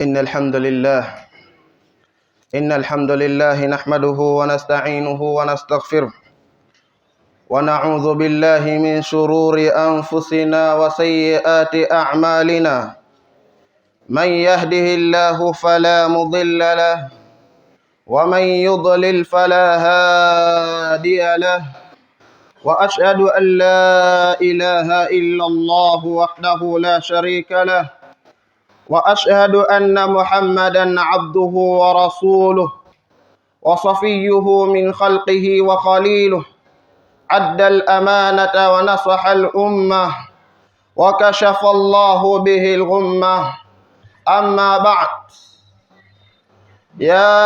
إن الحمد لله نحمده ونستعينه ونستغفره ونعوذ بالله من شرور أنفسنا وسيئات أعمالنا. من يهده الله فلا مضل له ومن يضلل فلا هادي له، وأشهد أن لا إله إلا الله وحده لا شريك له، وأشهد أن محمدًا عبده ورسوله وصفيه من خلقه وخليله، أدى الأمانة ونصح الأمة وكشف الله به الغمة. أما بعد، يا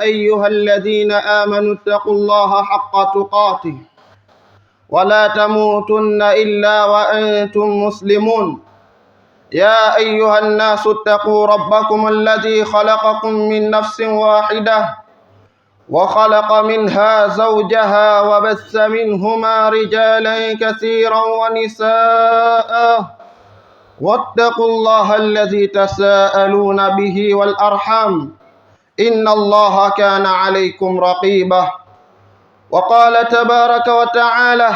أيها الذين آمنوا اتقوا الله حق تقاته ولا تموتن إلا وأنتم مسلمون. يا أيها الناس اتقوا ربكم الذي خلقكم من نفس واحدة وخلق منها زوجها وبث منهما رجالا كثيرا ونساء، واتقوا الله الذي تساءلون به والأرحام، إن الله كان عليكم رقيبا. وقال تبارك وتعالى: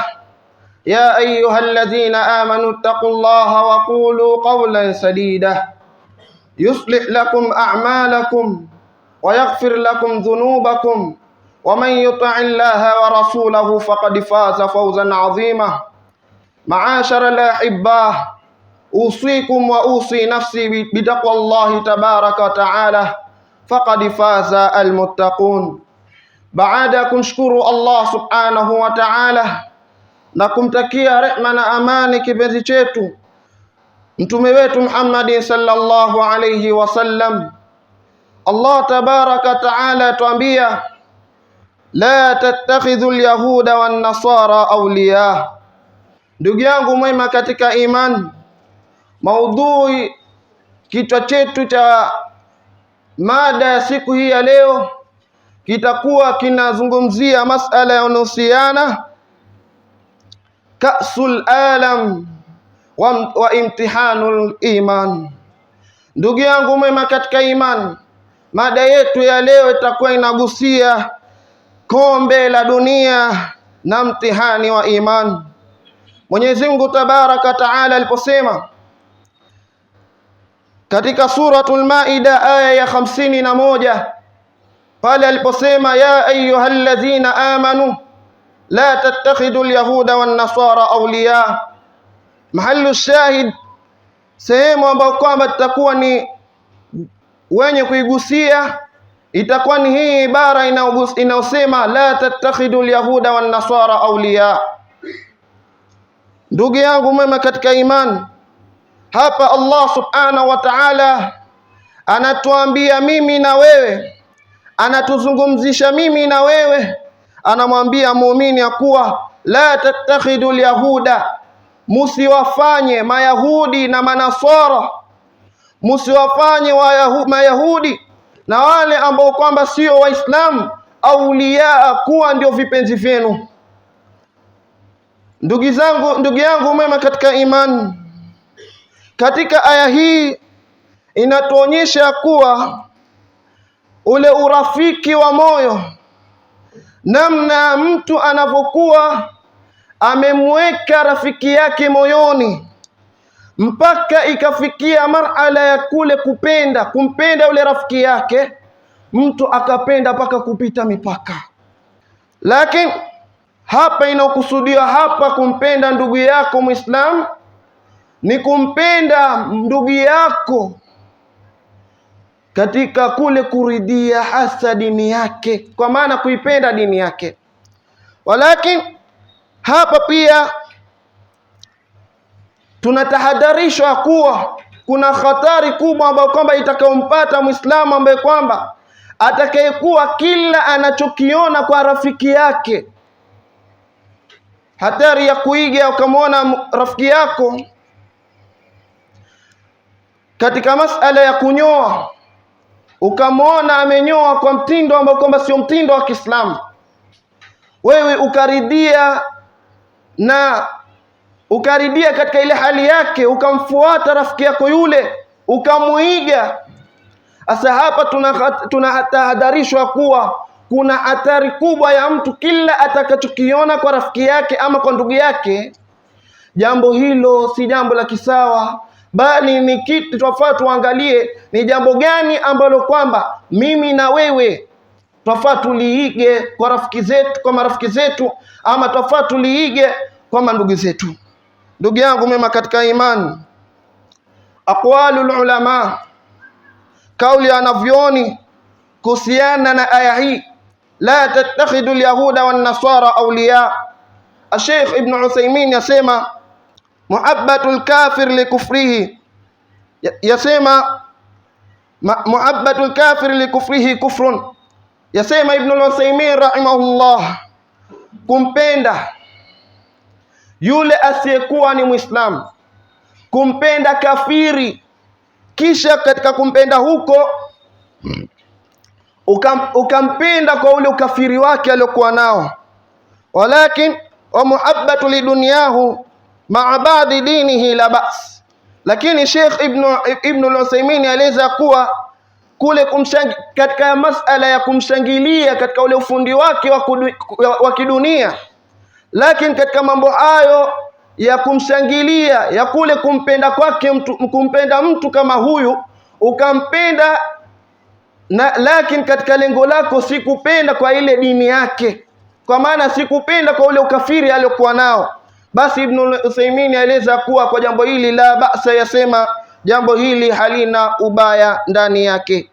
يا أيها الذين آمنوا اتقوا الله وقولوا قولا سديدا يصلح لكم أعمالكم ويغفر لكم ذنوبكم، ومن يطع الله ورسوله فقد فاز فوزا عظيما. معاشر الأحبة، أوصيكم وأوصي نفسي بتقوى الله تبارك وتعالى، فقد فاز المتقون. Baada ya kumshukuru Allah subhanahu wa ta'ala na kumtakia rehma na amani kipenzi chetu mtume wetu Muhammad sallallahu alayhi wasallam, Allah tabaraka ta'ala tuambia: la tattakhidhu alyahuda wan nasara awliya. Ndugu yangu mwema katika iman, maudhui kichwa chetu cha mada ya siku hii ya leo kitakuwa kinazungumzia masala yanayohusiana kasul alam wa imtihanul iman. Ndugu yangu mwema katika iman, mada yetu ya leo itakuwa inagusia kombe la dunia na mtihani wa iman. Mwenyezi Mungu tabaraka taala aliposema katika suratul Maida aya ya 51, pale aliposema: ya ayyuhalladhina amanu la tattakhidhu alyahuda wan nasara awliya. Mahallu shahid, sehemu ambayo kwamba tutakuwa ni wenye kuigusia itakuwa ni hii ibara inayosema la tattakhidhu alyahuda wan nasara awliya. Ndugu yangu mwema katika iman, hapa Allah subhanahu wa ta'ala anatuambia mimi na wewe, anatuzungumzisha mimi na wewe, anamwambia muumini ya kuwa la tattakhidhu alyahuda, musiwafanye mayahudi na manasara, musiwafanye mayahudi na wale ambao kwamba sio waislamu auliya, kuwa ndio vipenzi vyenu. Ndugu yangu mwema katika iman, katika aya hii inatuonyesha kuwa ule urafiki wa moyo, namna mtu anapokuwa amemweka rafiki yake moyoni mpaka ikafikia marhala ya kule kumpenda ule rafiki yake, mtu akapenda mpaka kupita mipaka. Lakini hapa inakusudiwa hapa kumpenda ndugu yako Muislam ni kumpenda ndugu yako katika kule kuridhia hasa dini yake, kwa maana kuipenda dini yake. Walakini hapa pia tunatahadharishwa kuwa kuna hatari kubwa ambayo kwamba itakayompata Muislamu ambaye kwamba atakayekuwa kila anachokiona kwa rafiki yake. Hatari ya kuiga, ukamwona rafiki yako katika masala ya kunyoa, ukamwona amenyoa kwa mtindo ambao kwamba sio mtindo wa Kiislamu, wewe ukaridhia katika ile hali yake, ukamfuata rafiki yako yule, ukamuiga, Asa hapa tunatahadharishwa kuwa kuna hatari kubwa ya mtu kila atakachokiona kwa rafiki yake ama kwa ndugu yake, jambo hilo si jambo la kisawa, bali ni kitu twafaa tuangalie ni jambo gani ambalo kwamba mimi na wewe twafaa tuliige kwa rafiki zetu, kwa marafiki zetu, ama twafaa tuliige kwa mandugu zetu. Ndugu yangu mema katika imani, aqwalul ulama, kauli anavyoni kuhusiana na aya hii, la tattakhidu alyahuda wan nasara awliya. Sheikh Ibn Uthaymeen yasema muhabbatul kafir likufrihi, yasema muhabbatul kafir likufrihi kufrun. Yasema Ibn Uthaymeen rahimahullah, kumpenda yule asiyekuwa ni Muislamu, kumpenda kafiri, kisha katika kumpenda huko ukampenda kwa ule ukafiri wake aliokuwa nao, walakin wa muhabbatu lidunyahu ma'a ba'di dinihi la ba's. Lakini Sheikh Ibn al-Uthaymeen aeleza kuwa kule katika masala ya kumshangilia katika ule ufundi wake wa kidunia, lakini katika mambo hayo ya kumshangilia ya kule kumpenda kwake mtu, kumpenda mtu kama huyu ukampenda lakini katika lengo lako si kupenda kwa ile dini yake, kwa maana si kupenda kwa ule ukafiri aliokuwa nao, basi Ibn Uthaymeen aeleza kuwa kwa jambo hili la ba'sa, yasema jambo hili halina ubaya ndani yake.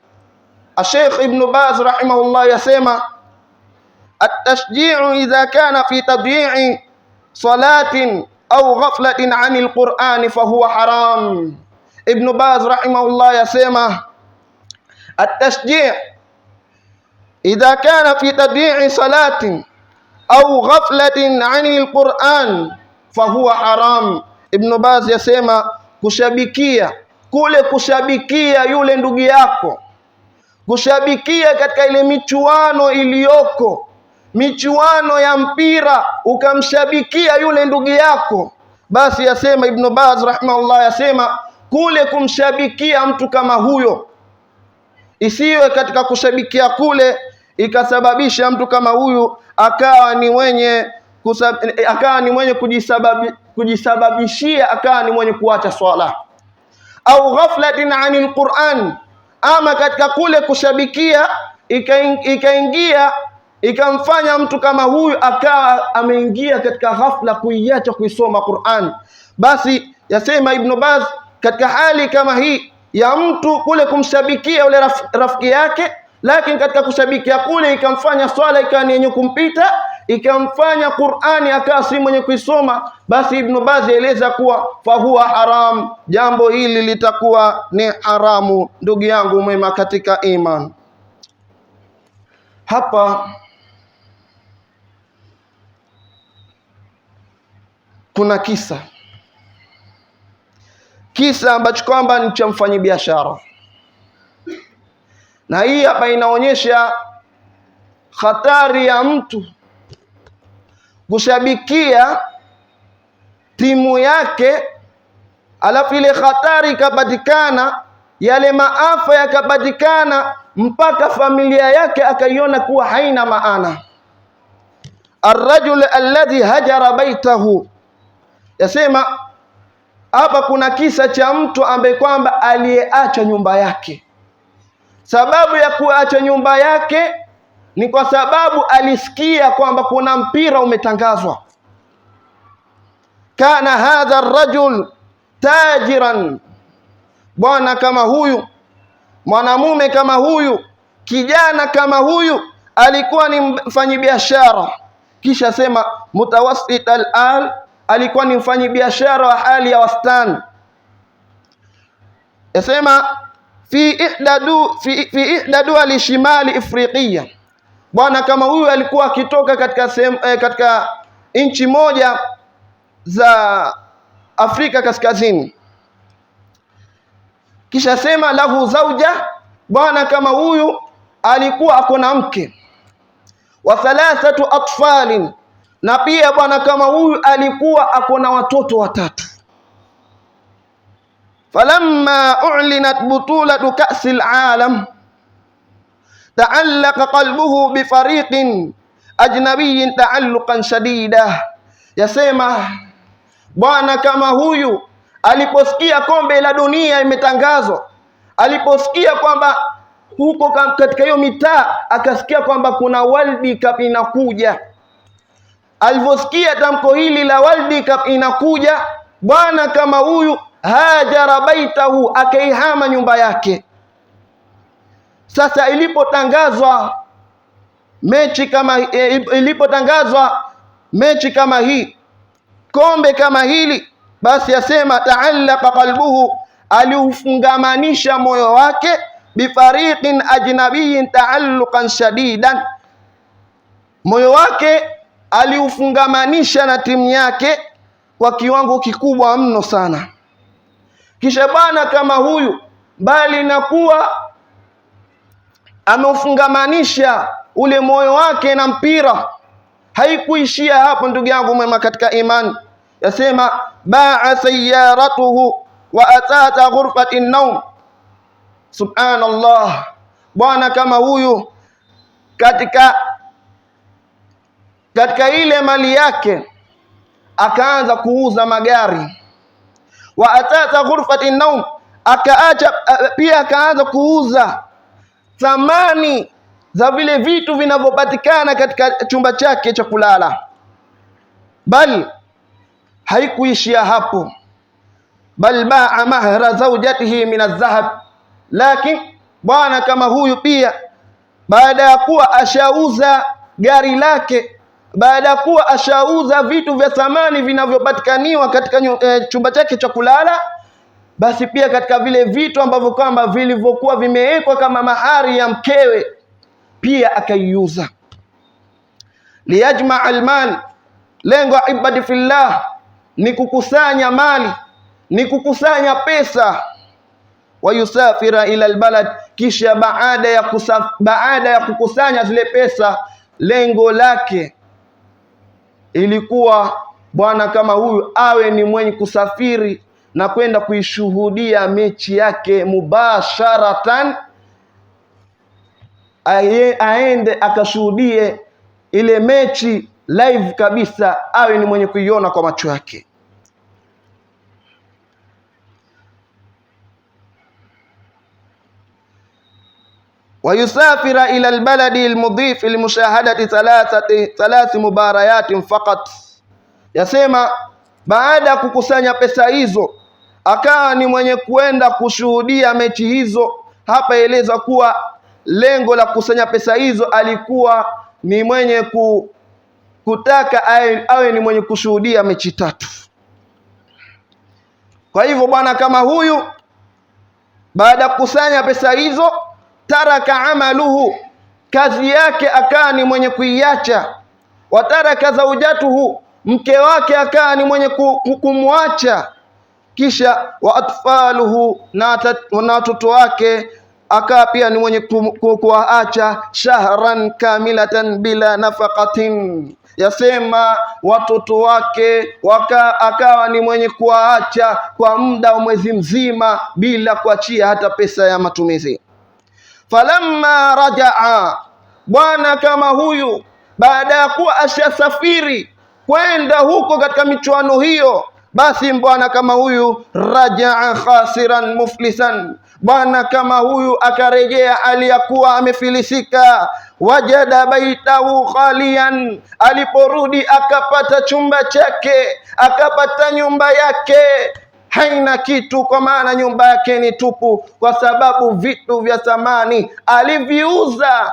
Sheikh Ibn Baz rahimahullah yasema at-tashji'u idha kana fi tadyi'i salatin au ghaflatin 'anil Qur'ani fa huwa haram. Ibn Baz rahimahullah yasema at-tashji' idha kana fi tadyi'i salatin au ghaflatin 'anil Qur'an fa huwa haram. Ibn Baz yasema kushabikia, kule kushabikia yule ndugu yako, kushabikia katika ile michuano iliyoko, michuano ya mpira, ukamshabikia yule ndugu yako, basi yasema Ibn Baz rahimahullah, yasema kule kumshabikia mtu kama huyo, isiwe katika kushabikia kule ikasababisha mtu kama huyu akawa ni mwenye kujisababishia, akawa ni mwenye kuacha swala, au ghaflatin 'anil Qur'an, ama katika kule kushabikia ikaingia ikamfanya mtu kama huyu akawa ameingia katika ghafla kuiacha kuisoma Qur'an. Basi yasema Ibn Baz katika hali kama hii ya mtu kule kumshabikia ule rafiki yake, lakini katika kushabikia kule ikamfanya swala ikawa ni yenye kumpita, ikamfanya Qur'ani akawa si mwenye kuisoma, basi Ibn Baz eleza kuwa fahuwa haram, jambo hili litakuwa ni haramu. Ndugu yangu mwema katika iman, hapa kuna kisa ambacho kwamba ni cha mfanyabiashara, na hii hapa inaonyesha hatari ya mtu kushabikia timu yake, alafu ile hatari ikapatikana, yale maafa yakapatikana, mpaka familia yake akaiona kuwa haina maana. Ar-rajul alladhi hajara baitahu, yasema hapa kuna kisa cha mtu ambaye kwamba aliyeacha nyumba yake. Sababu ya kuacha nyumba yake ni kwa sababu alisikia kwamba kuna mpira umetangazwa. Kana hadha ar-rajul tajiran, bwana kama huyu, mwanamume kama huyu, kijana kama huyu alikuwa ni mfanyabiashara, kisha sema mutawassit al-al, alikuwa ni mfanyabiashara wa hali ya wastani. Yasema fi ihda duwali shimali Afrika, bwana kama huyu alikuwa akitoka katika nchi moja za Afrika Kaskazini. Kisha sema lahu zauja, bwana kama huyu alikuwa akona mke, wa thalathatu atfalin, na pia bwana kama huyu alikuwa akona watoto 3. falamma u'linat butulatu ka'sil alam ta'allaqa qalbuhu bifariqin ajnabiyyin ta'alluqan shadida. Yasema bwana kama huyu aliposikia kombe la dunia imetangazwa, aliposikia kwamba huko katika hiyo mitaa akasikia kwamba kuna World Cup inakuja, aliposikia tamko hili la World Cup inakuja, bwana kama huyu hajara baitahu, akaihama nyumba yake. Sasa ilipotangazwa mechi kama hii, kombe kama hili, basi yasema ta'allaqa qalbuhu, aliufungamanisha moyo wake bifariqin ajnabiyyin ta'alluqan shadidan, moyo wake aliufungamanisha na timu yake kwa kiwango kikubwa mno sana. Kisha bwana kama huyu, bali na kuwa ameufungamanisha ule moyo wake na mpira, haikuishia hapo ndugu yangu mwema katika imani. Yasema ba'a sayyaratuhu wa atata ghurfati an-nawm. Subhanallah, bwana kama huyu katika ile mali yake akaanza kuuza magari. Wa atata ghurfati an-nawm, akaanza kuuza thamani za vile vitu vinavyopatikana katika chumba chake cha kulala. Bal haikuishia hapo, bal ba'a mahra zawjatihi min adh-dhahab. Lakini bwana kama huyu pia, baada ya kuwa ashauza gari lake, baada ya kuwa ashauza vitu vya thamani vinavyopatikaniwa katika chumba chake cha kulala, basi pia katika vile vitu ambavyo kwamba vilivyokuwa vimewekwa kama mahari ya mkewe pia akaiuza. Liyajma almal, lengo ibadi fillah ni kukusanya mali, ni kukusanya pesa. Wayusafira ila albalad, kisha baada ya kukusanya zile pesa, lengo lake ilikuwa bwana kama huyu awe ni mwenye kusafiri na kwenda kuishuhudia mechi yake mubasharatan, aende akashuhudie ile mechi live kabisa, awe ni mwenye kuiona kwa macho yake. Wayusafira ila albaladi almudhif limushahadati thalath mubarayatin faqat. Yasema baada ya kukusanya pesa hizo akawa ni mwenye kuenda kushuhudia mechi hizo. Hapa eleza kuwa lengo la kukusanya pesa hizo alikuwa ni mwenye kutaka awe ni mwenye kushuhudia mechi 3. Kwa hivyo bwana kama huyu baada ya kukusanya pesa hizo, taraka amaluhu, kazi yake akawa ni mwenye kuiacha. Wataraka zaujatuhu, mke wake akawa ni mwenye kumwacha. Kisha wa atfaluhu, na watoto wake akawa pia ni mwenye kuwaacha. Shahran kamilatan bila nafaqatin, yasema watoto wake akawa ni mwenye kuwaacha kwa muda wa mwezi mzima bila kuachia hata pesa ya matumizi. Falamma rajaa, bwana kama huyu baada ya kuwa ashasafiri kwenda huko katika michuano hiyo, basi bwana kama huyu rajaa khasiran muflisan, bwana kama huyu akarejea aliyakuwa amefilisika. Wajada baitahu khalian, aliporudi akapata chumba chake, akapata nyumba yake haina kitu, kwa maana nyumba yake ni tupu, kwa sababu vitu vya thamani aliviuza.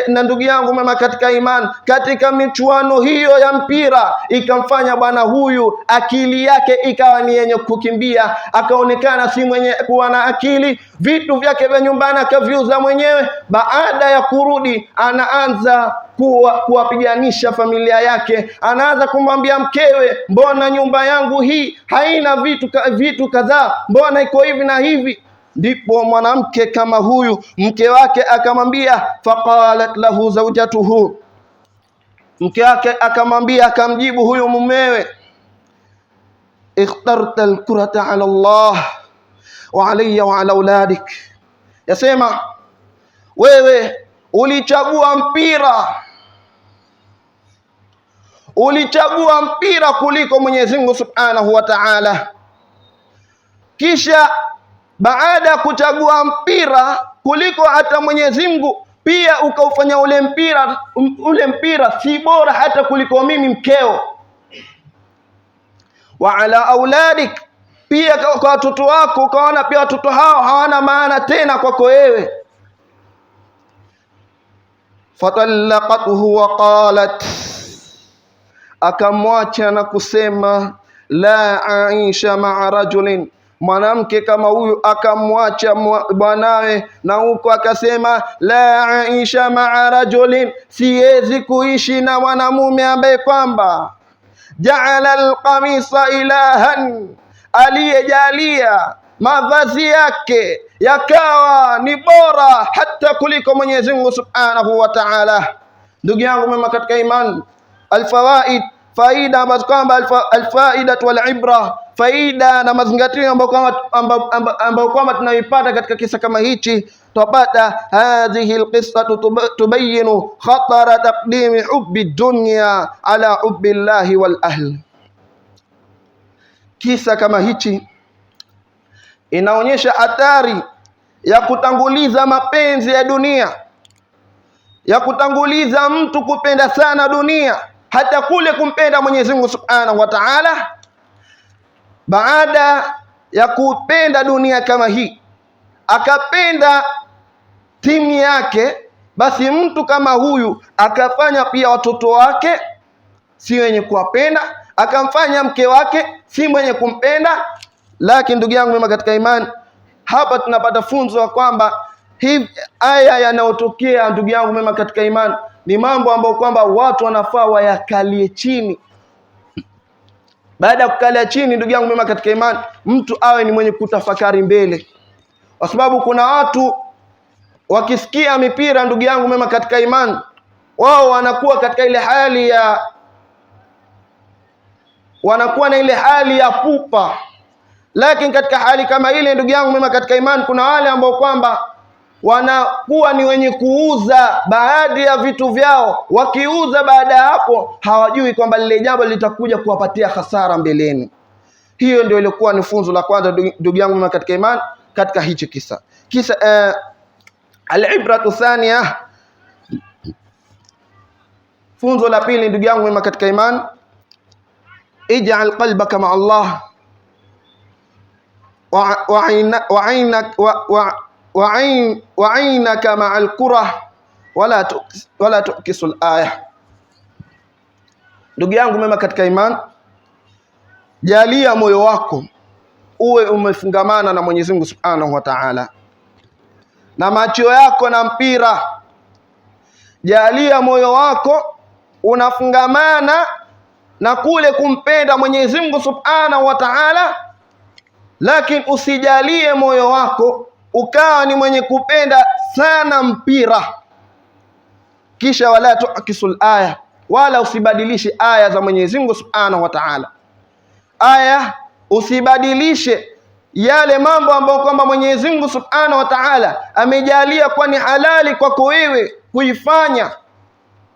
Na ndugu yangu mama katika imani, katika michuano hiyo ya mpira ikamfanya bwana huyu akili yake ikawa ni yenye kukimbia, akaonekana si mwenye kuwa na akili. Vitu vyake vya nyumbani akaviuza mwenyewe. Baada ya kurudi anaanza kuwapiganisha familia yake, anaanza kumwambia mkewe, mbona nyumba yangu hii haina vitu kadhaa, mbona iko hivi na hivi? Ndipo mwanamke kama huyu mke wake akamwambia, faqalat lahu zawjatuhu, mke wake akamwambia, akamjibu huyu mumewe, ikhtarta alkurata ala Allah wa alayya wa ala auladik. Yasema wewe ulichagua mpira kuliko Mwenyezi Mungu Subhanahu wa Ta'ala. Kisha baada ya kuchagua mpira kuliko hata Mwenyezi Mungu, pia ukaufanya ule mpira si bora hata kuliko mimi mkeo. Wa ala auladik, pia kwa watoto wako ukaona pia watoto hao hawana maana tena kwako wewe. Fatallaqatuhu wa qalat, akamwacha na kusema la aisha ma'a rajulin, mwanamke kama huyu akamwacha bwanawe na huko akasema la aisha ma'a rajulin, siwezi kuishi na mwanamume ambaye kwamba ja'ala alqamisa ilahan, aliyejalia mavazi yake yakawa ni bora hata kuliko Mwenyezi Mungu Subhanahu wa Ta'ala. Ndugu yangu mema katika imani, alfawaid, faida ambazo kwamba alfaida wal ibra, faida na mazingatio ambayo kwamba tunaipata katika kisa kama hichi, tupata hadhihi alqissa tubayinu khatara taqdimi hubbi dunya ala hubbi Allah wal ahl. Kisa kama hichi inaonyesha hatari ya kutanguliza mapenzi ya dunia, ya kutanguliza mtu kupenda sana dunia hata kule kumpenda Mwenyezi Mungu Subhanahu wa Ta'ala. Baada ya kupenda dunia kama hii, akapenda timu yake, basi mtu kama huyu akafanya pia watoto wake si wenye kuwapenda, akamfanya mke wake si mwenye kumpenda. Lakini ndugu yangu mema katika imani, hapa tunapata funzo kwamba hivi aya yanayotokea ndugu yangu mema katika imani ni mambo ambayo kwamba watu wanafaa wayakalie chini. Baada ya kukalia chini, ndugu yangu mema katika imani, mtu awe ni mwenye kutafakari mbele, kwa sababu kuna watu wakisikia mipira, ndugu yangu mema katika imani, wao wanakuwa katika ile hali ya pupa. Lakini katika hali kama ile, ndugu yangu mema katika imani, kuna wale ambao kwamba wanakuwa ni wenye kuuza baadhi ya vitu vyao. Wakiuza baada ya hapo, hawajui kwamba lile jambo litakuja kuwapatia hasara mbeleni. Hiyo ndio ilikuwa ni funzo la kwanza, ndugu yangu mema katika imani, katika hichi kisa. Al-ibratu thaniya, funzo la pili ndugu yangu mema katika imani, ij'al qalbaka ma'a Allah wa aynaka ma'a al-kurah wala tukisul aya. Ndugu yangu mema katika imani, jalia moyo wako uwe umefungamana na Mwenyezi Mungu Subhanahu wa Ta'ala, na macho yako na mpira. Jalia moyo wako unafungamana na kule kumpenda Mwenyezi Mungu Subhanahu wa Ta'ala, lakini usijalie moyo wako ukawa ni mwenye kupenda sana mpira. Kisha wala tukisul aya, wala usibadilishe aya za Mwenyezi Mungu Subhanahu wa Ta'ala. Aya, usibadilishe yale mambo ambayo kwamba Mwenyezi Mungu Subhanahu wa Ta'ala amejalia kwa ni halali kwako wewe kuifanya,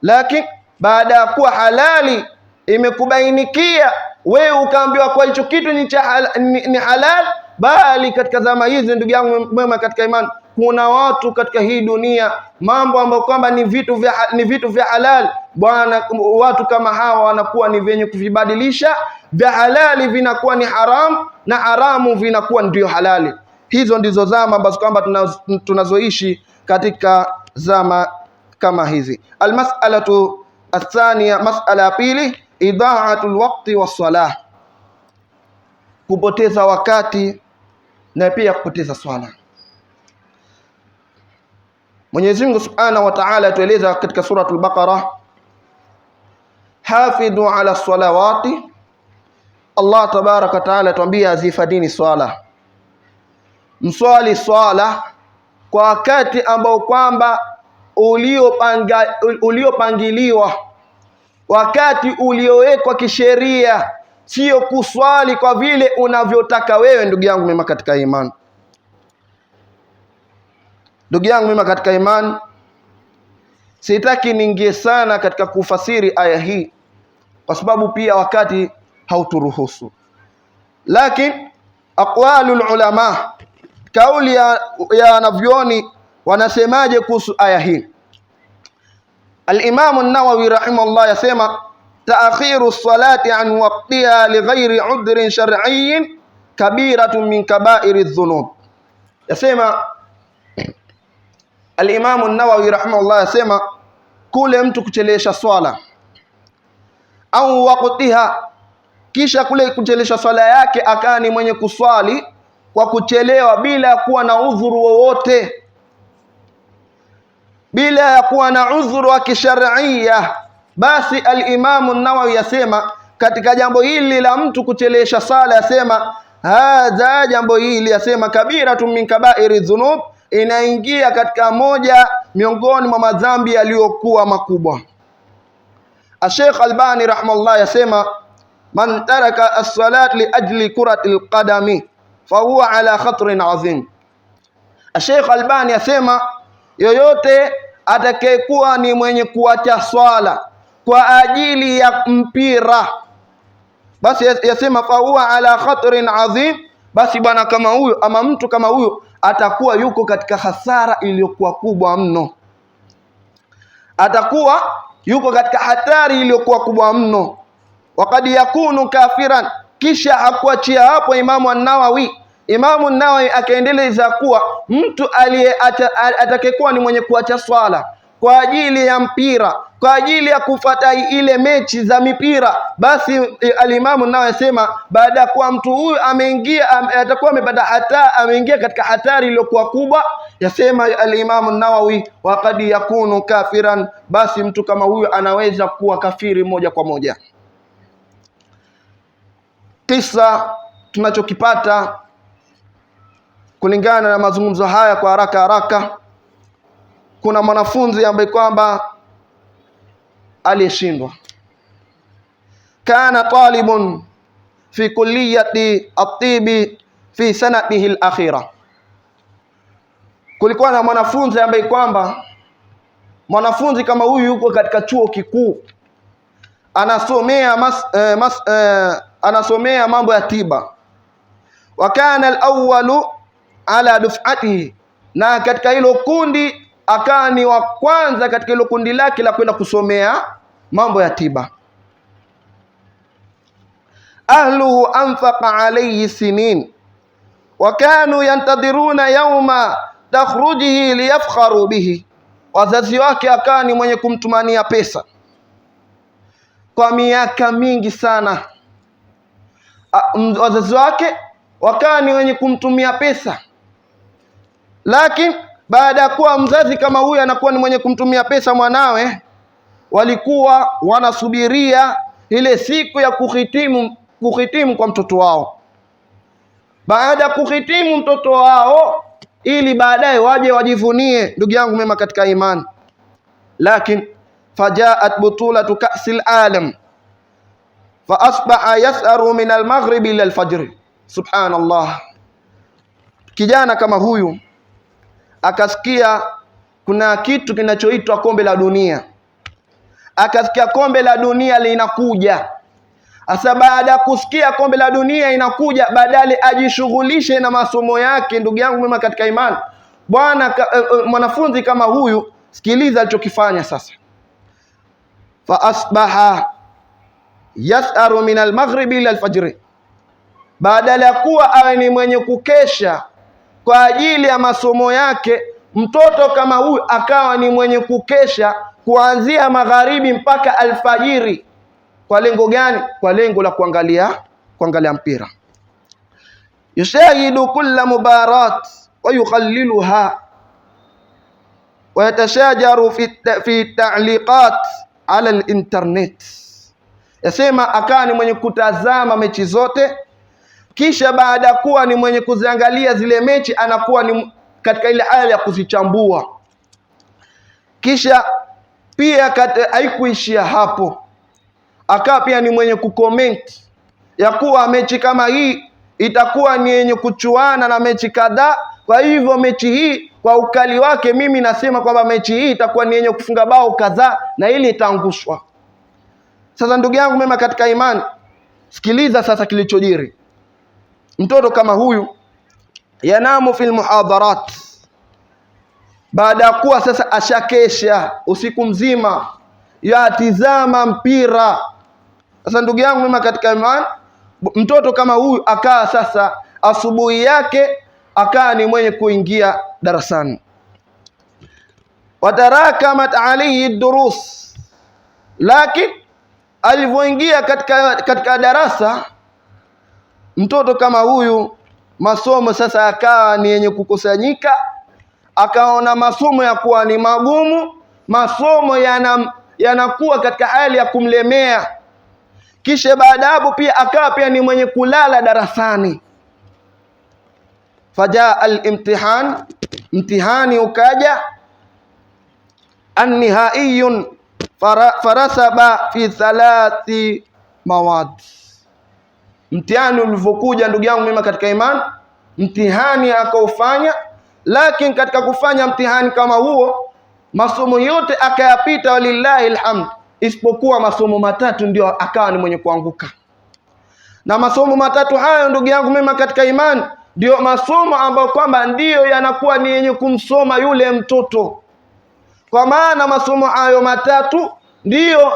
lakini baada ya kuwa halali imekubainikia wewe ukaambiwa kwa hicho kitu ni halal. Bali katika zama hizi ndugu yangu mwema katika imani, kuna watu katika hii dunia mambo ambayo kwamba ni vitu vya halal bwana, watu kama hawa wanakuwa ni venye kuvibadilisha, vya halali vinakuwa ni haram na haramu vinakuwa ndio halali. Hizo ndizo zama ambazo kwamba tunazoishi katika zama kama hizi. Almas'alatu athaniya, mas'ala ya pili, idha'atul waqti was-salah, kupoteza wakati na pia kupoteza swala. Mwenyezi Mungu Subhanahu wa Ta'ala atueleza katika suratul Baqara, hafidhu ala salawati. Allah tabaraka Ta'ala atuambia azifadini swala, mswali swala kwa wakati ambao kwamba uliopangiliwa, wakati uliowekwa kisheria, sio kuswali kwa vile unavyotaka wewe. Ndugu yangu mema katika imani, Ndugu yangu mimi katika imani, sitaki niingie sana katika kufasiri aya hii kwa sababu pia wakati hauturuhusu, lakini aqwalul ulama, kauli ya wanavyoni wanasemaje kuhusu aya hii. Al-Imam an-Nawawi rahimahullah yasema ta'khiru as-salati an waqtiha li ghairi 'udhrin shar'iyyin kabiratun min kaba'iri adh-dhunub. Yasema Al-Imam an-Nawawi rahimahullah yasema kule mtu kuchelesha swala au waqtiha, kisha kule kuchelesha swala yake akawa ni mwenye kuswali kwa kuchelewa bila kuwa na udhuru wowote, bila ya kuwa na udhuru wa kisharia, basi al-Imam an-Nawawi yasema katika jambo hili la mtu kuchelesha sala, yasema hadha, jambo hili yasema kabiratun min kaba'iri dhunub, inaingia katika moja miongoni mwa madhambi yaliyokuwa makubwa. Sheikh Albani rahimahullah yasema man taraka as-salat li ajli kurati al-qadami fa huwa ala khatrin azim. Sheikh Albani yasema yoyote atakayekuwa ni mwenye kuacha swala kwa ajili ya mpira, basi yasema fa huwa ala khatrin azim, basi bwana kama huyo ama mtu kama huyo atakuwa yuko katika hasara iliyokuwa kubwa mno, atakuwa yuko katika hatari iliyokuwa kubwa mno. Wakad yakunu kafiran, kisha hakuachia hapo Imamu an-Nawawi. Imamu an-Nawawi akaendeleza kuwa mtu atakayekuwa ni mwenye kuacha swala kwa ajili ya mpira, kwa ajili ya kufuata ile mechi za mipira, basi al-Imamu an-Nawawi yasema baada ya kuwa mtu huyu ameingia, atakuwa ameingia katika hatari iliyokuwa kubwa. Yasema al-Imamu an-Nawawi waqad yakunu kafiran, basi mtu kama huyu anaweza kuwa kafiri moja kwa moja. Kisa tunachokipata kulingana na mazungumzo haya kwa haraka, kuna mwanafunzi ambaye kwamba alishindwa. Kana talibun fi kulliyati at-tibi fi sanatihi al-akhira. Kulikuwa na mwanafunzi ambaye kwamba mwanafunzi kama huyu yuko katika chuo kikuu, anasomea mambo ya tiba. Wa kana al-awwalu ala duf'atihi, na katika hilo kundi akawa ni wa kwanza katika hilo kundi lake la kwenda kusomea mambo ya tiba. Ahluhu anfaqa alayhi sinin wa kanu yantadhiruna yawma takhrujihi liyafkharu bihi. Wazazi wake akawa ni mwenye kumtumania pesa kwa miaka mingi sana. Wazazi wake wakawa ni wenye kumtumia pesa, lakini baada ya kuwa mzazi kama huyu anakuwa ni mwenye kumtumia pesa mwanawe, walikuwa wanasubiria ile siku ya kuhitimu kwa mtoto wao. Baada ya kuhitimu mtoto wao, ili baadaye waje wajivunie. Ndugu yangu mema katika imani, lakini fajaat butulatu ka'sil alam fa asbaha yas'aru min al-maghrib ila al-fajr. Subhanallah, kijana kama huyu akasikia kuna kitu kinachoitwa kombe la dunia, akasikia kombe la dunia linakuja. Asa baada ya kusikia kombe la dunia inakuja, badala ajishughulishe na masomo yake. Ndugu yangu mema katika imani, bwana mwanafunzi kama huyu, sikiliza alichokifanya sasa. Fa asbaha yas'aru min al-maghrib ila al-fajr, badala ya kuwa awe ni mwenye kukesha kwa ajili ya masomo yake, mtoto kama huyu akawa ni mwenye kukesha kuanzia magharibi mpaka alfajiri. Kwa lengo gani? Kwa lengo la kuangalia mpira. Yushahidu kulla mubarat wa yukhalliluha wa yatashajaru fi ta'liqat ala al-internet. Yasema akawa ni mwenye kutazama mechi zote, kisha baada kuwa ni mwenye kuziangalia zile mechi anakuwa ni katika ile hali ya kuzichambua. Kisha pia haikuishia hapo, akawa pia ni mwenye kucomment ya kuwa mechi kama hii itakuwa ni yenye kuchuana na mechi kadhaa, kwa hivyo mechi hii kwa ukali wake mimi nasema kwamba mechi hii itakuwa ni yenye kufunga bao kadhaa na ili itaangushwa. Sasa ndugu yangu mema katika imani, sikiliza sasa kilichojiri. Mtoto kama huyu yanamu fil muhadharat, baada ya kuwa sasa ashakesha usiku mzima yatizama mpira. Sasa ndugu yangu mema katika imani, mtoto kama huyu akaa sasa asubuhi yake akaa ni mwenye kuingia darasani. Watarakamat alayhi durus, lakini alivyoingia katika darasa mtoto kama huyu masomo sasa akaa ni yenye kukusanyika, akaona masomo ya kuwa ni magumu, masomo yanakuwa katika hali ya kumlemea. Kisha baada hapo pia akaa pia ni mwenye kulala darasani. Fajaa al-imtihan, mtihani ukaja. An-nihaiyun farasaba fi 3 mawad. Mtihani ulivyokuja ndugu yangu mema katika imani, mtihani akaufanya, lakini katika kufanya mtihani kama huo masomo yote akayapita walillahi alhamd, isipokuwa masomo matatu ndio akawa ni mwenye kuanguka. Na masomo matatu hayo ndugu yangu mema katika imani ndio masomo ambayo kwamba ndio yanakuwa ni yenye kumsoma yule mtoto. Kwa maana masomo hayo matatu ndio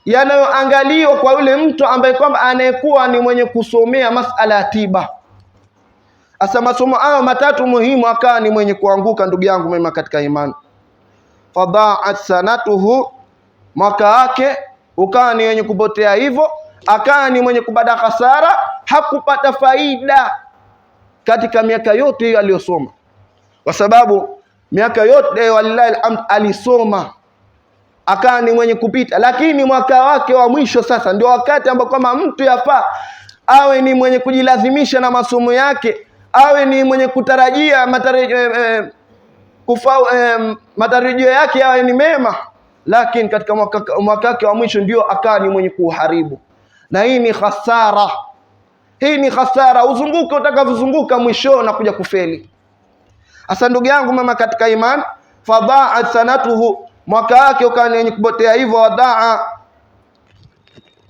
yanayoangaliwa kwa yule mtu ambaye kwamba anayekuwa ni mwenye kusomea masala ya tiba. Asa masomo hayo matatu muhimu akawa ni mwenye kuanguka ndugu yangu mema katika imani. Fadha'at sanatuhu, mwaka wake ukawa ni yenye kupotea hivyo, akawa ni mwenye kubada hasara, hakupata faida katika miaka yote hiyo aliyosoma. Kwa sababu miaka yote wallahi alhamd alisoma, akawa ni mwenye kupita, lakini mwaka wake wa mwisho sasa ndio wakati ambao kama mtu yafaa awe ni mwenye kujilazimisha na masomo yake, awe ni mwenye kutarajia matarajio yake awe ni mema, lakini katika mwaka wake wa mwisho ndio akawa ni mwenye kuharibu. Na hii ni hasara. Hii ni hasara, uzunguke utakavozunguka mwisho na kuja kufeli. Asa ndugu yangu mama katika iman, fadha'at sanatuhu, mwaka wake ukawa ni kupotea hivyo.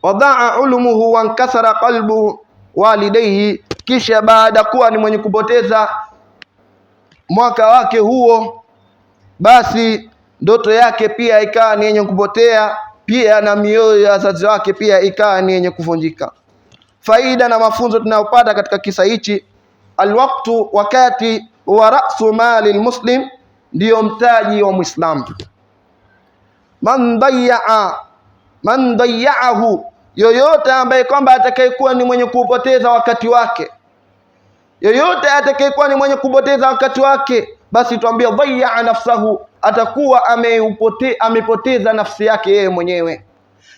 Wadaa ulumuhu wa nkasara qalbu walidayhi, kisha baada kuwa ni mwenye kupoteza mwaka wake huo, basi ndoto yake pia ikawa ni yenye kupotea, pia na mioyo ya wazazi wake pia ikawa ni yenye kuvunjika. Faida na mafunzo tunayopata katika kisa hichi, alwaqtu, wakati wa ra'su mali almuslim, ndio mtaji wa Muislamu. Man dayya'ahu, yoyote ambaye kwamba atakayekuwa ni mwenye kupoteza wakati wake, yoyote atakayekuwa ni mwenye kupoteza wakati wake, basi tuambie dayya'a nafsahu, atakuwa amepoteza nafsi yake yeye mwenyewe.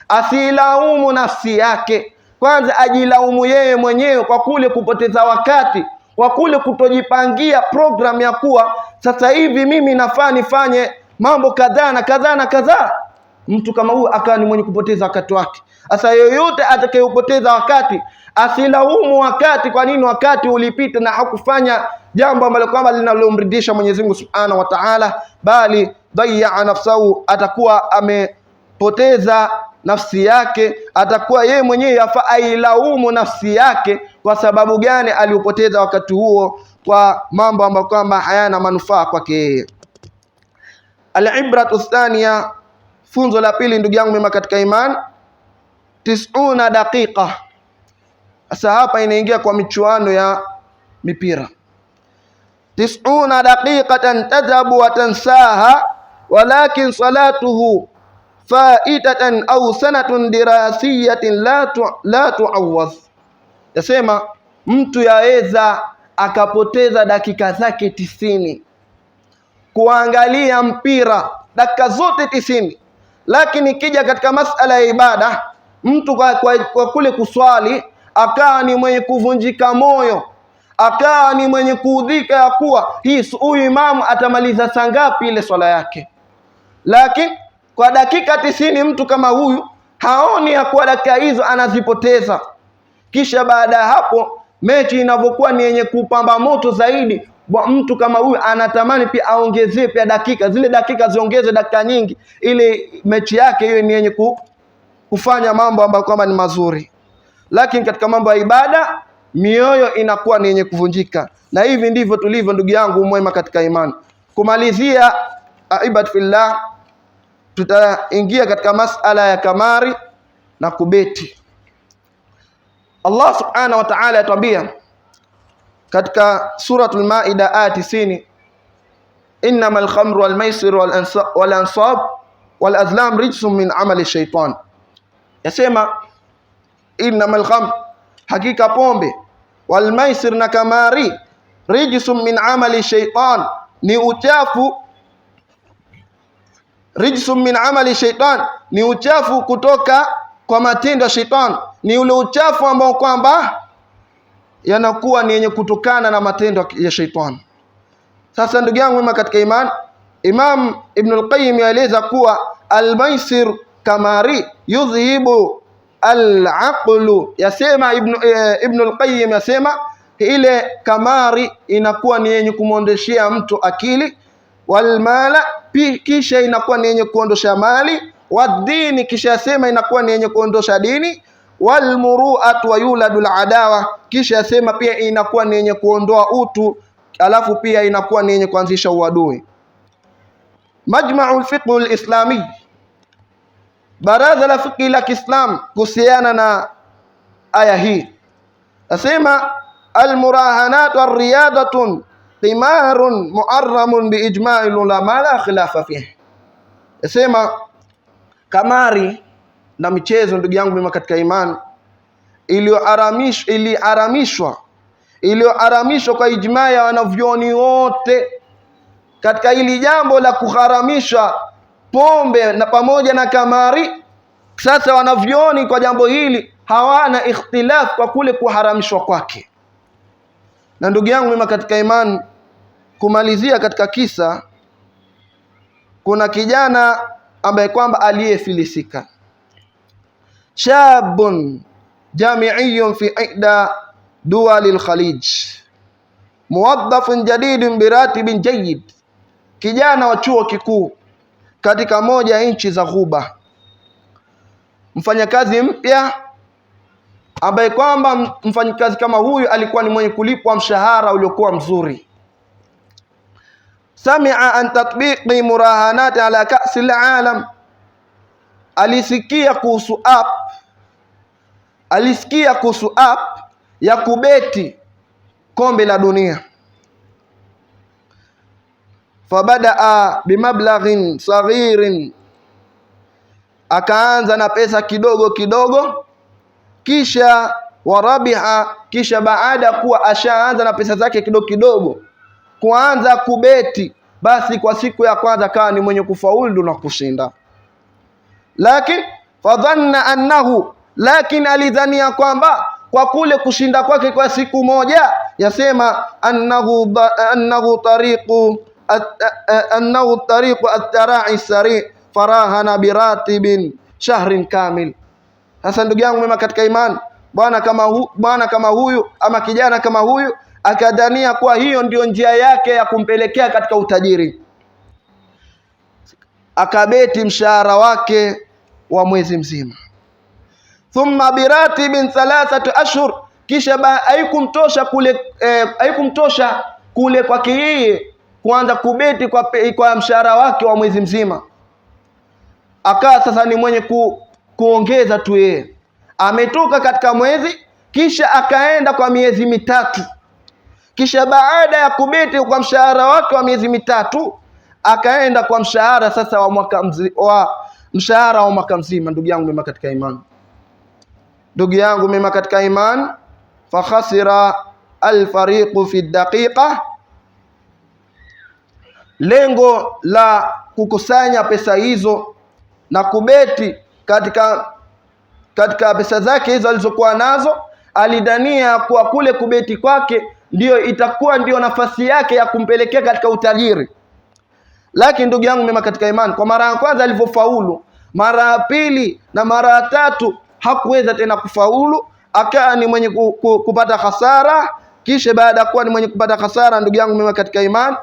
Asilaumu nafsi yake, kwanza ajilaumu yeye mwenyewe kwa kule kupoteza wakati, kwa kule kutojipangia program ya kuwa sasa hivi mimi nafaa nifanye mambo kadhaa na kadhaa na kadhaa. Mtu kama huyu akawa ni mwenye kupoteza wakati wake. Sasa yoyote atakayepoteza wakati asilaumu wakati, kwa nini wakati ulipita na hakufanya jambo ambalo kwamba linalomridhisha Mwenyezi Mungu Subhanahu wa Ta'ala, bali dayya nafsahu, atakuwa amepoteza nafsi yake, atakuwa yeye mwenyewe afa ailaumu nafsi yake kwa sababu gani aliupoteza wakati huo kwa mambo ambayo kwamba hayana manufaa kwake yeye. Al-ibratu thaniya, funzo la pili ndugu yangu mema katika iman, 90 dakika. Sasa hapa inaingia kwa michuano ya mipira. 90 daqiqatan tadhabu wa tansaha, walakin salatuhu faitatan au sanatun dirasiyatin la tuawaz. Yasema mtu yaweza akapoteza dakika zake 90 kuangalia mpira, dakika zote 90, lakini kija katika masala ya ibada, mtu kwa kule kuswali akawa ni mwenye kuvunjika moyo, akawa ni mwenye kuudhika ya kuwa huyu imamu atamaliza saa ngapi ile swala yake. Lakini kwa dakika 90 mtu kama huyu haoni ya kuwa dakika hizo anazipoteza. Kisha baada ya hapo mechi inavyokuwa ni yenye kupamba moto zaidi, mtu kama huyu anatamani pia aongezee pia dakika, zile dakika ziongeze dakika nyingi, ili mechi yake iwe ni yenye kufanya mambo ambayo kwamba ni mazuri. Lakini katika mambo ya ibada mioyo inakuwa ni yenye kuvunjika, na hivi ndivyo tulivyo ndugu yangu mwema katika imani. Kumalizia ibad fillah, tutaingia katika masala ya kamari na kubeti. Allah subhanahu wa ta'ala yatwambia katika suratul Maida aya 90, innamal khamru wal maisir wal ansab wal azlam rijsun min amali shaitan. Yasema innamal khamr, hakika pombe, wal maisir na kamari, rijsun min amali shaitan, ni uchafu. Rijsun min amali shaitan, ni uchafu kutoka kwa matendo ya shaitan, ni ule uchafu ambao kwamba yanakuwa ni yenye kutokana na matendo ya shaitan. Sasa ndugu yangu mema katika iman, Imam Ibn al-Qayyim yaeleza kuwa al-maisir kamari yudhibu al-aqlu. Yasema Ibn al-Qayyim yasema ile kamari inakuwa ni yenye kumwondeshea mtu akili, wal mala, kisha inakuwa ni yenye kuondosha mali, wadini, kisha yasema inakuwa ni yenye kuondosha dini, wal muru'at wa yuladul adawa, kisha yasema pia inakuwa ni yenye kuondoa utu, alafu pia inakuwa ni yenye kuanzisha uadui. Majma'ul fiqh al-islami, baraza la fiqh la Kiislam, kuhusiana na aya hii asema al-murahanat war-riyadatun qimarun muharramun biijma'il ulama la khilafa fihi. Asema kamari na michezo ndugu yangu mema katika imani iliyoharamishwa kwa ijmaa ya wanavyoni wote katika hili jambo la kuharamisha pombe na pamoja na kamari. Sasa wanavyoni kwa jambo hili hawana ikhtilaf kwa kule kuharamishwa kwake. Na ndugu yangu mema katika imani, kumalizia katika kisa, kuna kijana ambaye kwamba aliyefilisika, shabun jami'iyun fi ihda duwal al-Khalij, muwaddafun jadidun biratibin jayyid, kijana wa chuo kikuu katika moja ya nchi za Ghuba, mfanyakazi mpya ambaye kwamba mfanyakazi kama huyu alikuwa ni mwenye kulipwa mshahara uliokuwa mzuri. Sami'a an tatbiqi murahanati ala ka'si al-alam, alisikia kuhusu app ya kubeti kombe la dunia. Fabadaa bimablaghin saghirin, akaanza na pesa kidogo kidogo, kisha warabiha, kisha baada kuwa ashaanza na pesa zake kidogo kidogo kuanza kubeti, basi kwa siku ya kwanza kawa ni mwenye kufaulu na kushinda. Lakini fadhanna annahu, lakini alidhania kwamba kwa kule kushinda kwake kwa siku moja, yasema annahu tariqu at-tara'i sari farahana biratibin shahrin kamil. Sasa ndugu yangu mema katika imani, bwana kama huyu ama kijana kama huyu akadhania kuwa hiyo ndio njia yake ya kumpelekea katika utajiri, akabeti mshahara wake wa mwezi mzima. Thumma biratibin 3 ashhur, kisha haikumtosha kule kwake yeye kuanza kubeti kwa mshahara wake wa mwezi mzima, akawa sasa ni mwenye kuongeza tu. Yeye ametoka katika mwezi, kisha akaenda kwa miezi mitatu, kisha baada ya kubeti kwa mshahara wake wa miezi mitatu akaenda kwa mshahara sasa wa mwaka mzima. Ndugu yangu mema katika imani, fa khasira al-fariqu fi daqiqa, lengo la kukusanya pesa hizo na kubeti katika pesa zake hizo alizokuwa nazo, alidania kwa kule kubeti kwake ndio itakuwa ndio nafasi yake ya kumpelekea katika utajiri. Lakini ndugu yangu mema katika imani, kwa mara ya kwanza alivyofaulu, mara ya pili na mara ya tatu hakuweza tena kufaulu, akawa ni mwenye kupata hasara, kisha baada ya kuwa ni mwenye kupata hasara, ndugu yangu mema katika imani,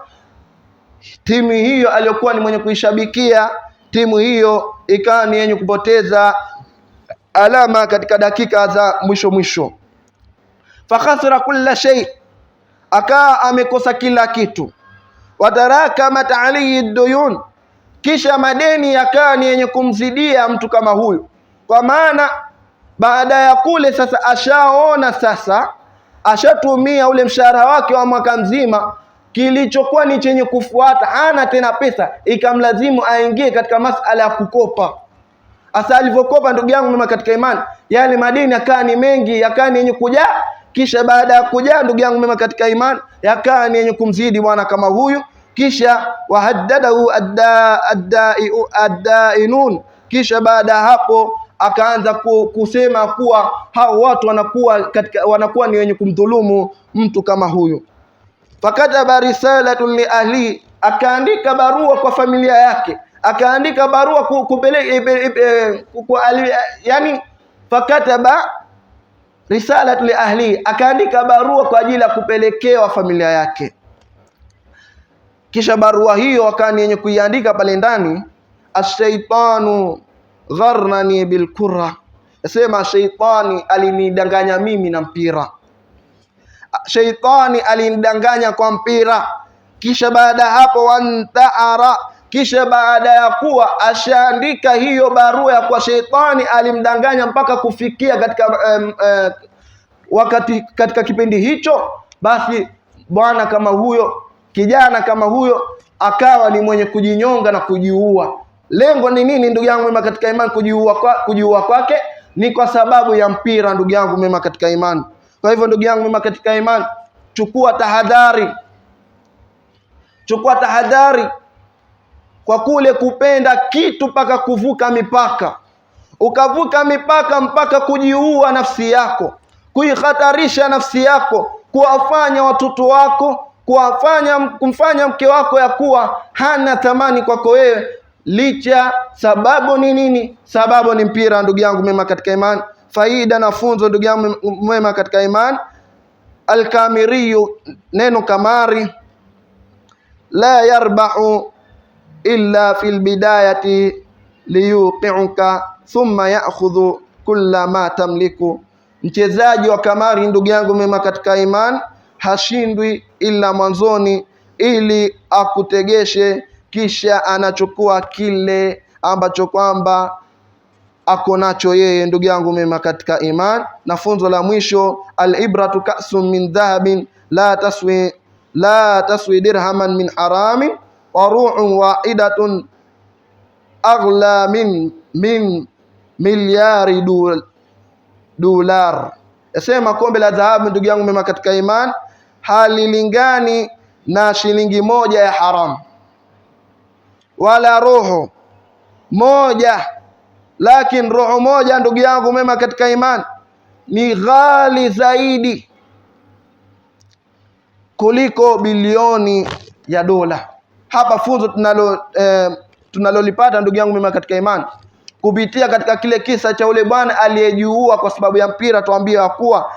timu hiyo aliyokuwa ni mwenye kuishabikia, timu hiyo ikawa ni yenye kupoteza alama katika dakika za mwisho. Fakhasira kulla shay, akaa amekosa kila kitu. Watarakamat alayhi duyun, kisha madeni yakaa ni yenye kumzidia mtu kama huyu, kwa maana baada ya kule sasa ashaona, sasa ashatumia ule mshahara wake wa mwaka mzima, kilichokuwa ni chenye kufuata hana tena pesa, ikamlazimu aingie katika masala ya kukopa. Asa alivyokopa, ndugu yangu mema katika imani, yale madeni yakaa ni mengi, yakaa ni yenye kujaa, kisha baada ya kujaa, ndugu yangu mema katika imani, yakaa ni yenye kumzidi bwana kama huyu. Kisha wahaddadahu addainun, kisha baada hapo akaanza kusema kuwa hao watu wanakuwa ni wenye kumdhulumu mtu kama huyu. Fakataba risalatun li ahli, akaandika barua kwa familia yake, akaandika barua yani fakataba risalatun li ahli, akaandika barua kwa ajili ya kupelekewa familia yake. Kisha barua hiyo akani yenye kuiandika pale ndani, ash-shaytanu gharnani bilkurra, sema shaitani alinidanganya mimi na mpira, shaitani alinidanganya kwa mpira. Kisha baada hapo wantaara, kisha baada ya kuwa ashaandika hiyo barua ya kwa shaitani alimdanganya mpaka kufikia katika kipindi hicho, basi bwana kama huyo, kijana kama huyo akawa ni mwenye kujinyonga na kujiua. Lengo ni nini ndugu yangu mema katika imani? Kujiua kwake ni kwa sababu ya mpira, ndugu yangu mema katika imani. Kwa hivyo ndugu yangu mema katika imani, chukua tahadhari kwa kule kupenda kitu mpaka kuvuka mipaka, ukavuka mipaka mpaka kujiua nafsi yako, kuihatarisha nafsi yako, kuwafanya watoto wako, kumfanya mke wako ya kuwa hana thamani kwako wewe, licha sababu ni nini? Sababu ni mpira, ndugu yangu mema katika imani. Faida na funzo, ndugu yangu mema katika imani, alkamiriyu, neno kamari, la yarbahu illa fil bidayati liyuqi'uka thumma ya'khudhu kulla ma tamliku. Mchezaji wa kamari, ndugu yangu mema katika imani, hashindwi ila mwanzoni, ili akutegeshe, kisha anachukua kile ambacho kwamba ako nacho yeye, ndugu yangu mema katika iman. Na funzo la mwisho, al-ibratu ka'sun min dhahabin la taswi dirhaman min haramin, wa ru'un wa'idatun aghla min miliari dolar. Yasema kombe la dhahabu, ndugu yangu mema katika iman, halilingani na shilingi moja ya haram, wala roho moja, lakini roho moja, ndugu yangu mema katika iman, ni ghali zaidi kuliko bilioni ya dola. Hapa funzo tunalolipata ndugu yangu mema katika iman, kupitia katika kile kisa cha ule bwana aliyejiua kwa sababu ya mpira, tuambia kuwa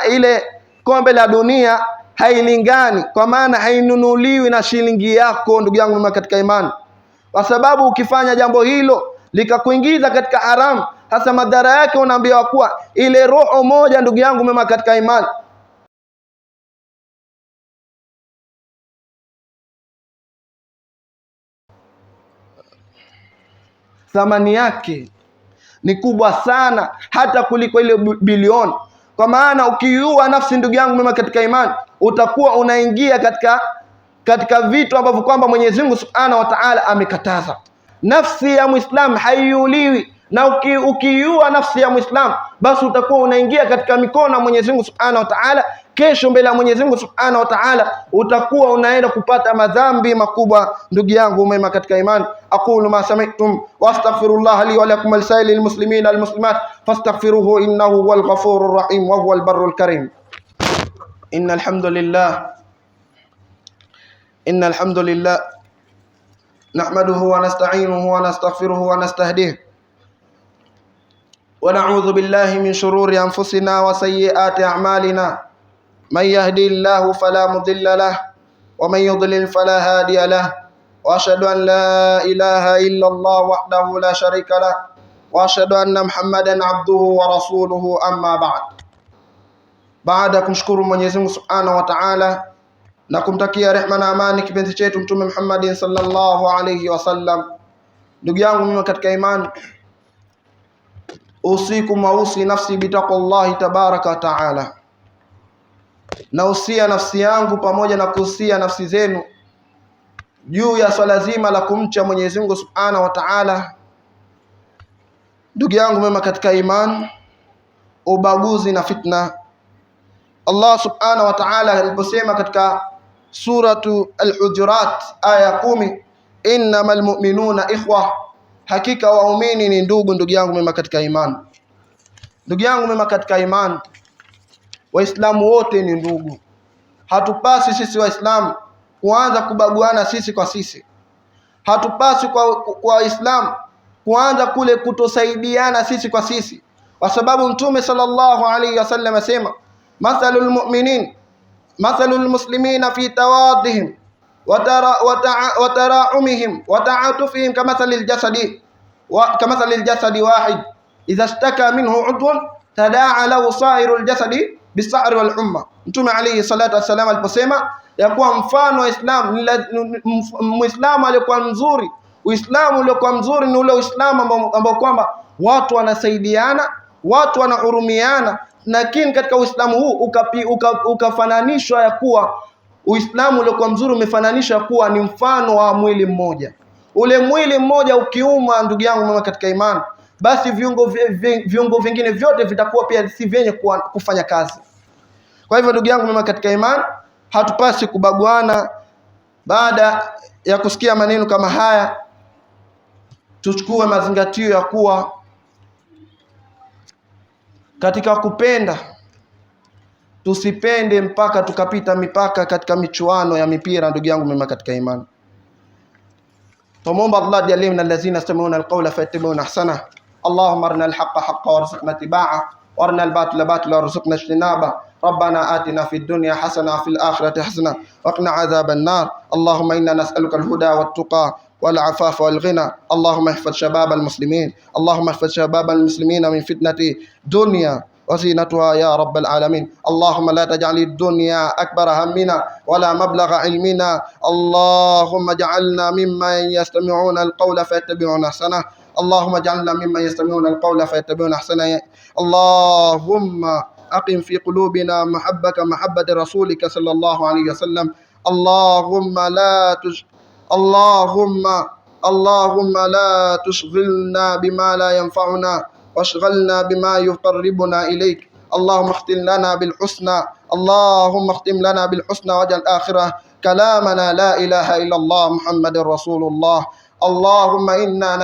ile kombe la dunia hailingani, kwa maana hainunuliwi na shilingi yako, ndugu yangu mema katika imani. Kwa sababu ukifanya jambo hilo likakuingiza katika haramu, hasa madhara yake unaambiwa kuwa ile roho moja, ndugu yangu mema katika imani, thamani yake ni kubwa sana hata kuliko ile bilioni. Kwa maana ukiua nafsi, ndugu yangu mema katika imani, utakuwa unaingia katika vitu ambavyo kwamba Mwenyezi Mungu Subhanahu wa Ta'ala amekataza. Nafsi ya Muislamu haiuliwi, na ukiua nafsi ya Muislamu, basi utakuwa unaingia katika mikono ya Mwenyezi Mungu Subhanahu wa Ta'ala. Kesho mbele ya Mwenyezi Mungu Subhanahu wa Ta'ala utakuwa unaenda kupata madhambi makubwa, ndugu yangu mema katika imani. Aqulu ma sami'tum wa astaghfirullah li wa lakum lisailil muslimin wal muslimat fastaghfiruhu innahu huwal ghafurur rahim wa huwal barrul karim. Innal hamdalillah nahmaduhu wa nasta'inuhu wa nastaghfiruhu wa nastahdihi wa na'udhu billahi min shururi anfusina wa sayyiati a'malina. من يهدي الله فلا مضل له ومن يضلل فلا هادي له وأشهد أن لا إله إلا الله وحده لا شريك له وأشهد أن محمدا عبده ورسوله أما بعد. Baada ya kumshukuru Mwenyezi Mungu Subhanahu wa Ta'ala na kumtakia rehema na amani kipenzi chetu Mtume Muhammad sallallahu alayhi wasallam, ndugu yangu mimi katika imani, usiku mausi nafsi bitaqwallahi tabaraka wa taala, na usia nafsi yangu pamoja na kuhusia nafsi zenu juu ya swala zima la kumcha Mwenyezi Mungu Subhanahu wa Ta'ala. Ndugu yangu mema katika imani, ubaguzi na fitna. Allah Subhanahu wa Ta'ala aliposema katika suratu Al-Hujurat aya 10, innamal mu'minuna ikhwa, hakika waumini ni ndugu. Ndugu yangu mema katika imani, ndugu yangu mema katika imani, Waislamu wote ni ndugu. Hatupasi sisi Waislamu kuanza kubaguana sisi kwa sisi. Hatupasi kwa Waislamu kuanza kule kutosaidiana sisi kwa sisi, kwa sababu Mtume sallallahu alayhi wasallam asema, mathalul mu'minin mathalul muslimina fi tawaddihim wa tarahumihim wa ta'atufihim kamathalil jasadi wahid idha ishtaka minhu udhun tadaa lahu sa'irul jasadi bisahri wal humma. Mtume alayhi salatu wasallam aliposema ya kuwa mfano wa Islam, Muislamu aliyekuwa mzuri, Uislamu uliokuwa mzuri ni ule Uislamu ambao kwamba watu wanasaidiana, watu wanahurumiana. Lakini katika Uislamu huu ukafananishwa ya kuwa Uislamu uliokuwa mzuri umefananishwa kuwa ni mfano wa mwili mmoja. Ule mwili mmoja ukiuma, ndugu yangu mama katika imani, basi viungo vingine vyote vitakuwa pia si vyenye kufanya kazi. Kwa hivyo ndugu yangu mama katika imani, hatupasi kubaguana. Baada ya kusikia maneno kama haya, tuchukue mazingatio ya kuwa katika kupenda tusipende mpaka tukapita mipaka katika michuano ya mipira. Ndugu yangu mema katika imani, tumuomba Allah jalie min allazina yastami'una alqawla fayattabi'una ahsana. Allahumma arina alhaqqa haqqan warzuqna ittiba'a wa arina albatila batila warzuqna ijtinaba. ربنا آتنا في الدنيا حسنة وفي الآخرة حسنة وقنا عذاب النار. اللهم إنا نسألك الهدى والتقى والعفاف والغنى. اللهم احفظ شباب المسلمين، اللهم احفظ شباب المسلمين من فتنة دنيا وزينتها يا رب العالمين. اللهم لا تجعل الدنيا أكبر همنا ولا مبلغ علمنا. اللهم اجعلنا ممن يستمعون القول فيتبعون أحسنه. اللهم اجعلنا ممن يستمعون القول فيتبعون أحسنه. اللهم أقم في قلوبنا محبة رسولك صلى الله عليه وسلم. اللهم لا تشغلنا بما لا ينفعنا واشغلنا بما يقربنا إليك. اللهم اختم لنا بالحسنى، اللهم اختم لنا بالحسنى واجعل آخره كلامنا لا إله إلا الله محمد رسول الله. اللهم إنا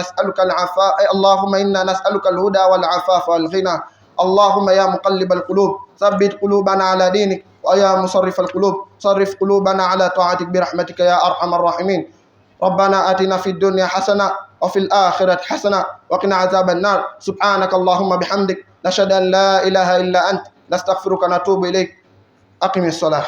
نسألك الهدى والعفاف والغنى. اللهم يا مقلب القلوب ثبت قلوبنا على دينك، ويا مصرف القلوب صرف قلوبنا على طاعتك برحمتك يا أرحم الراحمين. ربنا آتنا في الدنيا حسنة وفي الآخرة حسنة وقنا عذاب النار. سبحانك اللهم بحمدك نشهد أن لا إله إلا أنت نستغفرك ونتوب إليك. أقم الصلاة.